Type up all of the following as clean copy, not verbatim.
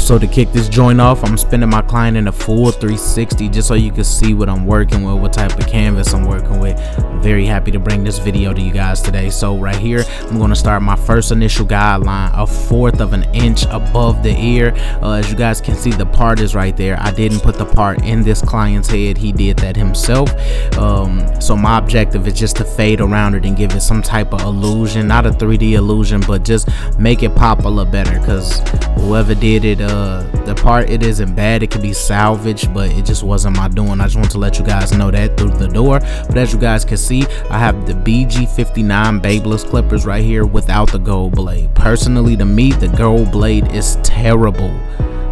So to kick this joint off, I'm spinning my client in a full 360 just so you can see what I'm working with, what type of canvas I'm working with. I'm very happy to bring this video to you guys today. So right here, I'm going to start my first initial guideline, a 1/4 of an inch above the ear. As you guys can see, the part is right there. I didn't put the part in this client's head. He did that himself. So my objective is just to fade around it and give it some type of illusion, not a 3D illusion, but just make it pop a little better, because whoever did it, the part, it isn't bad, it could be salvaged, but it just wasn't my doing. I just want to let you guys know that through the door. But as you guys can see, I have the BG59 Babeless clippers right here without the gold blade. Personally, to me, the gold blade is terrible.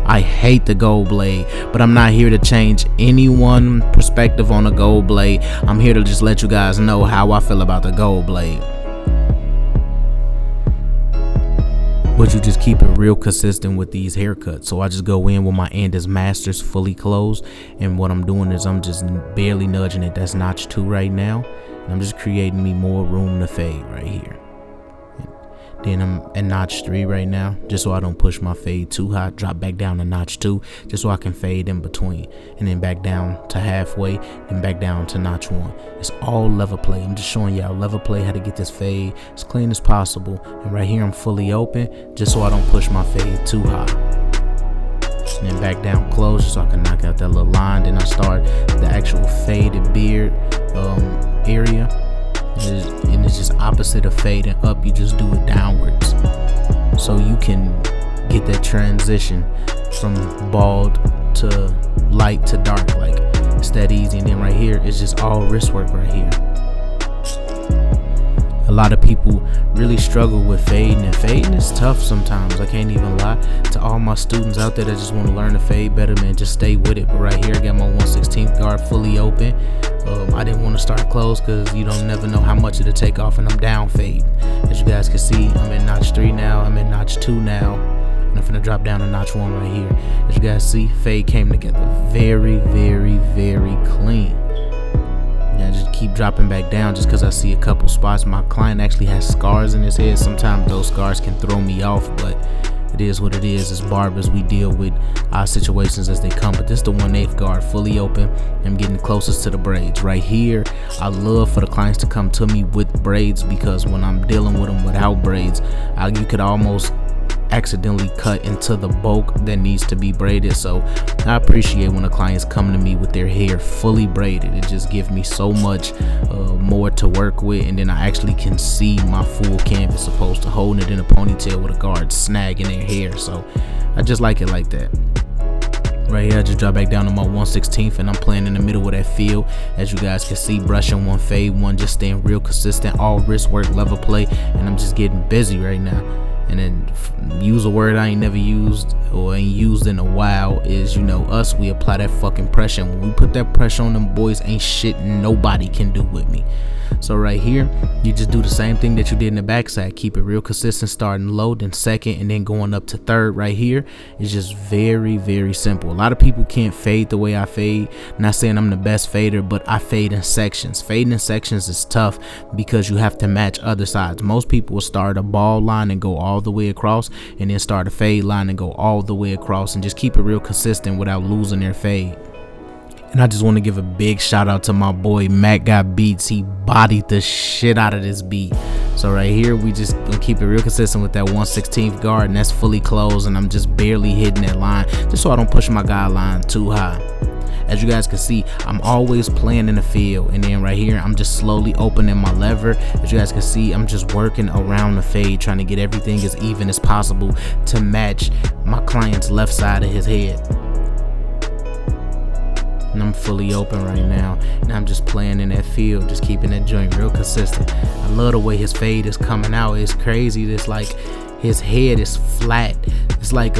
I hate the gold blade, but I'm not here to change anyone's perspective on the gold blade. I'm here to just let you guys know how I feel about the gold blade. But you just keep it real consistent with these haircuts. So I just go in with my end as masters fully closed, and what I'm doing is I'm just barely nudging it. That's notch 2 right now, and I'm just creating me more room to fade right here. Then I'm at notch 3 right now, just so I don't push my fade too high. Drop back down to notch 2, just so I can fade in between, and then back down to halfway, and back down to notch 1. It's all level play. I'm just showing y'all level play, how to get this fade as clean as possible. And right here I'm fully open, just so I don't push my fade too high. And then back down close, just so I can knock out that little line. Then I start the actual faded beard area. And it's just opposite of fading up, you just do it downwards, so you can get that transition from bald to light to dark. Like, it's that easy. And then right here is just all wrist work right here. A lot of people really struggle with fading, and fading is tough sometimes. I can't even lie to all my students out there that just want to learn to fade better, man. Just stay with it. But right here, I got my 1/16 guard fully open. I didn't want to start close because you don't never know how much it'll take off, and I'm down fade. As you guys can see, I'm in notch 3 now. I'm in notch 2 now, and I'm finna drop down to notch 1 right here. As you guys see, fade came together very, very, very clean. Yeah, just keep dropping back down just because I see a couple spots. My client actually has scars in his head. Sometimes those scars can throw me off, but it is what it is. As barbers, we deal with our situations as they come. But this is the 1/8 guard fully open. I'm getting closest to the braids right here. I love for the clients to come to me with braids, because when I'm dealing with them without braids, you could almost accidentally cut into the bulk that needs to be braided. So I appreciate when the clients come to me with their hair fully braided. It just gives me so much more to work with, and then I actually can see my full canvas, opposed to holding it in a ponytail with a guard snagging their hair. So I just like it like that. Right here, I just drop back down to my 1/16, and I'm playing in the middle of that field. As you guys can see, brushing one, fade one, just staying real consistent, all wrist work, level play, and I'm just getting busy right now. And then use a word I ain't never used or ain't used in a while is, us, we apply that fucking pressure. When we put that pressure on them boys, ain't shit nobody can do with me. So right here, you just do the same thing that you did in the backside. Keep it real consistent, starting low, then second, and then going up to third right here. It's just very, very simple. A lot of people can't fade the way I fade. Not saying I'm the best fader, but I fade in sections. Fading in sections is tough because you have to match other sides. Most people will start a ball line and go all the way across, and then start a fade line and go all the way across, and just keep it real consistent without losing their fade. And I just want to give a big shout out to my boy Mac Got Beats. He bodied the shit out of this beat. So right here, we just gonna keep it real consistent with that 1/16 guard, and that's fully closed, and I'm just barely hitting that line, just so I don't push my guideline too high. As you guys can see, I'm always playing in the field, and then right here, I'm just slowly opening my lever. As you guys can see, I'm just working around the fade, trying to get everything as even as possible to match my client's left side of his head. And I'm fully open right now, and I'm just playing in that field, just keeping that joint real consistent. I love the way his fade is coming out. It's crazy. It's like his head is flat. It's like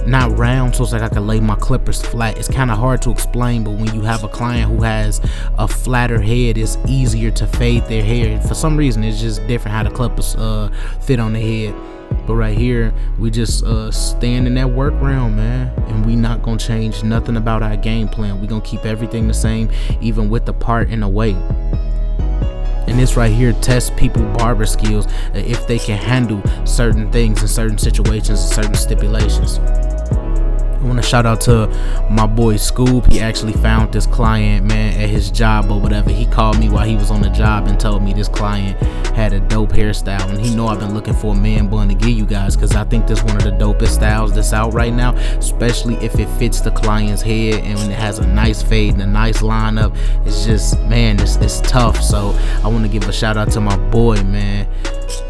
not round, so it's like I can lay my clippers flat. It's kind of hard to explain, but when you have a client who has a flatter head, it's easier to fade their hair. For some reason, it's just different how the clippers fit on the head. But right here, we just stand in that work realm, man, and we not gonna change nothing about our game plan. We gonna keep everything the same, even with the part in the way. And this right here tests people barber skills, if they can handle certain things in certain situations and certain stipulations. I want to shout out to my boy Scoob. He actually found this client, man, at his job or whatever. He called me while he was on the job and told me this client had a dope hairstyle, and he know I've been looking for a man bun to give you guys, because I think this one of the dopest styles that's out right now, especially if it fits the client's head and when it has a nice fade and a nice lineup. It's just, man, it's tough. So I want to give a shout out to my boy, man.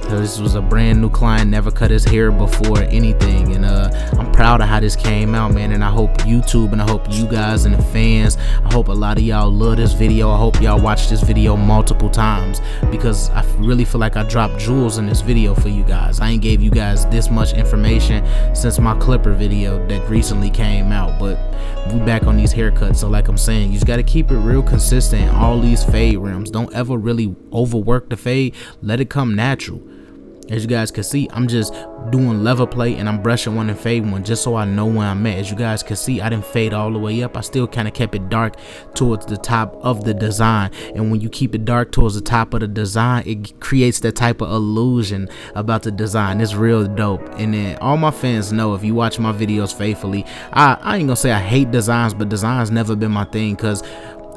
This was a brand new client, never cut his hair before anything, and I'm proud of how this came out, man. And I hope YouTube and I hope you guys and the fans, I hope a lot of y'all love this video. I hope y'all watch this video multiple times, because I really feel like I dropped jewels in this video for you guys. I ain't gave you guys this much information since my clipper video that recently came out, but we back on these haircuts. So like I'm saying, you just got to keep it real consistent. All these fade rims, don't ever really overwork the fade, let it come natural. As you guys can see, I'm just doing level play and I'm brushing one and fade one just so I know where I'm at. As you guys can see, I didn't fade all the way up. I still kind of kept it dark towards the top of the design. And when you keep it dark towards the top of the design, it creates that type of illusion about the design. It's real dope. And then all my fans know, if you watch my videos faithfully, I ain't gonna say I hate designs, but designs never been my thing, because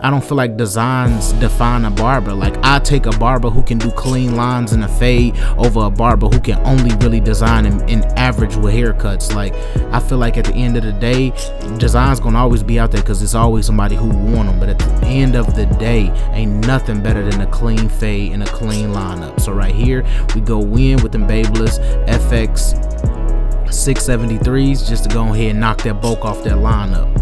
I don't feel like designs define a barber. Like, I take a barber who can do clean lines and a fade over a barber who can only really design and average with haircuts. Like, I feel like at the end of the day, design's gonna always be out there because it's always somebody who want them. But at the end of the day, ain't nothing better than a clean fade and a clean lineup. So right here, we go in with them Babeless FX 673s just to go ahead and knock that bulk off that lineup.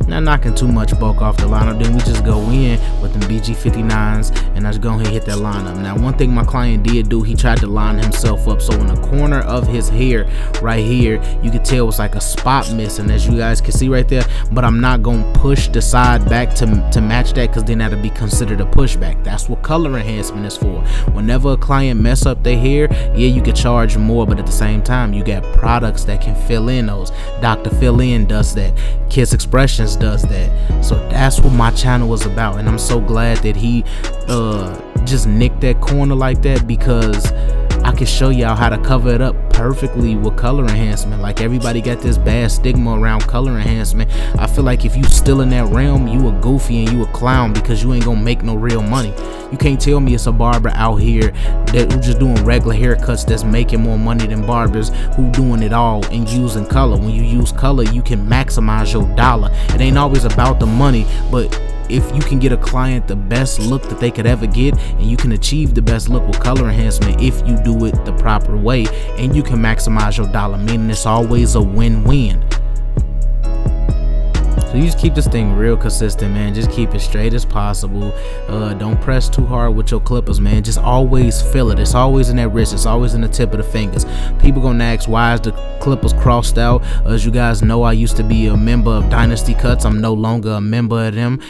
Not knocking too much bulk off the lineup, then we just go in with them BG59s and I just go ahead and hit that lineup. Now, one thing my client did do, he tried to line himself up, so in the corner of his hair right here, you can tell it's like a spot missing, as you guys can see right there. But I'm not gonna push the side back to match that, because then that'll be considered a pushback. That's what color enhancement is for. Whenever a client mess up their hair, yeah, you can charge more, but at the same time, you got products that can fill in those. Dr. Fill In does that. Kiss Expressions does that. So that's what my channel was about, and I'm so glad that he just nicked that corner like that, because I can show y'all how to cover it up perfectly with color enhancement. Like, everybody got this bad stigma around color enhancement. I feel like if you still in that realm, you a goofy and you a clown, because you ain't gonna make no real money. You can't tell me it's a barber out here that who just doing regular haircuts that's making more money than barbers who doing it all and using color. When you use color, you can maximize your dollar. It ain't always about the money, but if you can get a client the best look that they could ever get, and you can achieve the best look with color enhancement if you do it the proper way, and you can maximize your dollar, meaning it's always a win-win. So you just keep this thing real consistent, man. Just keep it straight as possible. Don't press too hard with your clippers, man. Just always feel it. It's always in that wrist. It's always in the tip of the fingers. People gonna ask, why is the clippers crossed out? As you guys know, I used to be a member of Dynasty Cuts. I'm no longer a member of them.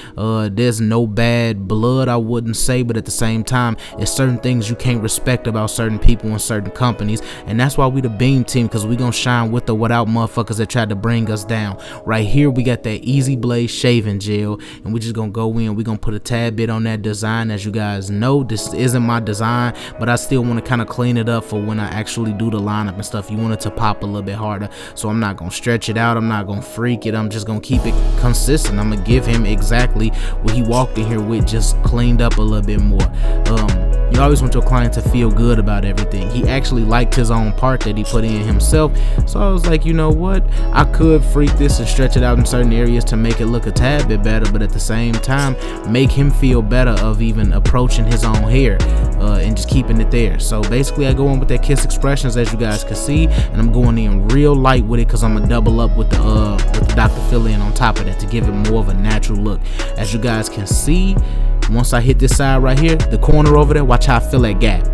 There's no bad blood, I wouldn't say, but at the same time, it's certain things you can't respect about certain people and certain companies, and that's why we the Beam Team, because we gonna shine with or without motherfuckers that tried to bring us down. Right here, we got that Easy Blade shaving gel, and we just gonna go in, we gonna put a tad bit on that design. As you guys know, this isn't my design, but I still want to kind of clean it up for when I actually do the lineup and stuff. You want it to pop a little bit harder, so I'm not gonna stretch it out, I'm not gonna freak it, I'm just gonna keep it consistent. I'm gonna give him exactly what he walked in here with, just cleaned up a little bit more. You always want your client to feel good about everything. He actually liked his own part that he put in himself, so I was like, you know what, I could freak this and stretch it out in certain areas to make it look a tad bit better, but at the same time make him feel better of even approaching his own hair and just keeping it there. So basically, I go in with that Kiss Expressions, as you guys can see, and I'm going in real light with it, because I'm gonna double up with the Dr. Fill In on top of that to give it more of a natural look. As you guys can see, once I hit this side right here, the corner over there, watch how I fill that gap.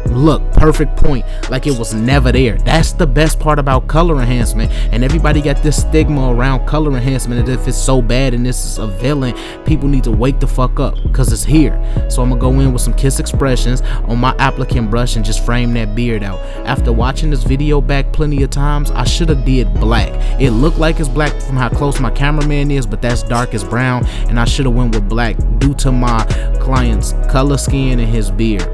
Look, perfect point, like it was never there. That's the best part about color enhancement, and everybody got this stigma around color enhancement as if it's so bad and this is a villain. People need to wake the fuck up, because it's here. So I'm gonna go in with some Kiss Expressions on my applicant brush and just frame that beard out. After watching this video back plenty of times, I should have did black. It looked like it's black from how close my cameraman is, but that's dark as brown, and I should have went with black due to my client's color skin and his beard.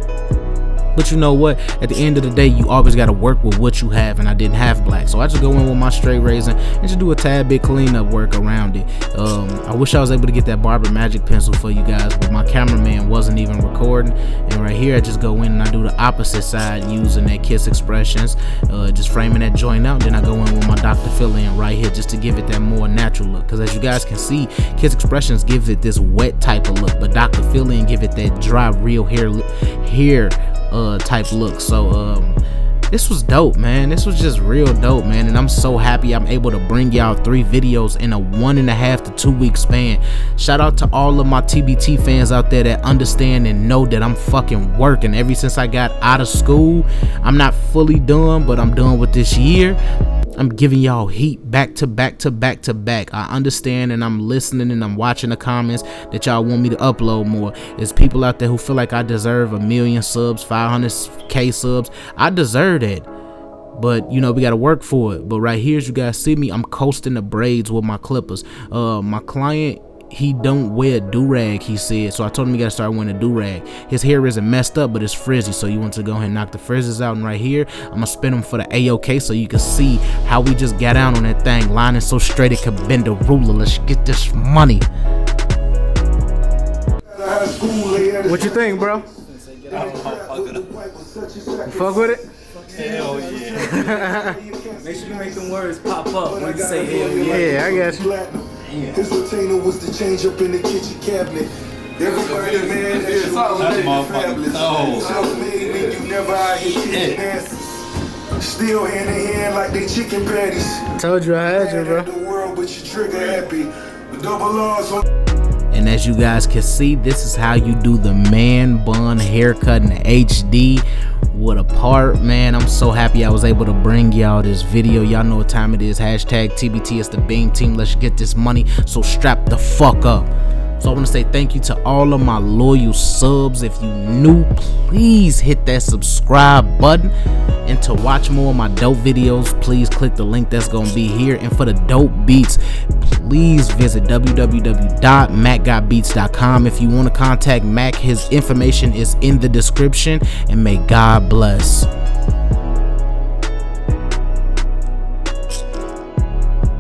But you know what? At the end of the day, you always got to work with what you have, and I didn't have black. So I just go in with my straight razor and just do a tad bit cleanup work around it. I wish I was able to get that Barber Magic pencil for you guys, but my cameraman wasn't even recording. And right here, I just go in and I do the opposite side using that Kiss Expressions, just framing that joint out. Then I go in with my Dr. Fill-In right here just to give it that more natural look. Because as you guys can see, Kiss Expressions give it this wet type of look, but Dr. Fill-In give it that dry, real hair type look. So this was dope, man. This was just real dope, man, and I'm so happy I'm able to bring y'all 3 videos in a 1.5 to 2 week span. Shout out to all of my TBT fans out there that understand and know that I'm fucking working. Ever since I got out of school, I'm not fully done, but I'm done with this year. I'm giving y'all heat back to back to back to back. I understand, and I'm listening and I'm watching the comments that y'all want me to upload more. There's people out there who feel like I deserve 1 million subs, 500k subs. I deserve that, but you know, we gotta work for it. But right here, as you guys see me, I'm coasting the braids with my clippers. My client, he don't wear a do-rag, he said, so I told him he gotta start wearing a do-rag. His hair isn't messed up, but it's frizzy, so you want to go ahead and knock the frizzes out. And right here, I'm gonna spin them for the A-OK so you can see how we just got down on that thing, lining so straight it could bend a ruler. Let's get this money. What you think, bro? You fuck with it? Hell yeah. Make sure you make them words pop up when you say hell yeah. Yeah, I got you. His retainer was the change up in the kitchen cabinet. Everybody, man, that's your fabulous. Self-made mean you never out here kicking asses. Still hand in hand like they chicken patties. Told you I had you, bro. The world, but you trigger happy. The double R's on. And as you guys can see, this is how you do the man bun haircut in HD with a part. Man, I'm so happy I was able to bring y'all this video. Y'all know what time it is. Hashtag TBT. It's the Beam Team. Let's get this money. So strap the fuck up. So I want to say thank you to all of my loyal subs. If you new, please hit that subscribe button. And to watch more of my dope videos, please click the link that's going to be here. And for the dope beats, please visit www.macgotbeats.com. If you want to contact Mac, his information is in the description. And may God bless.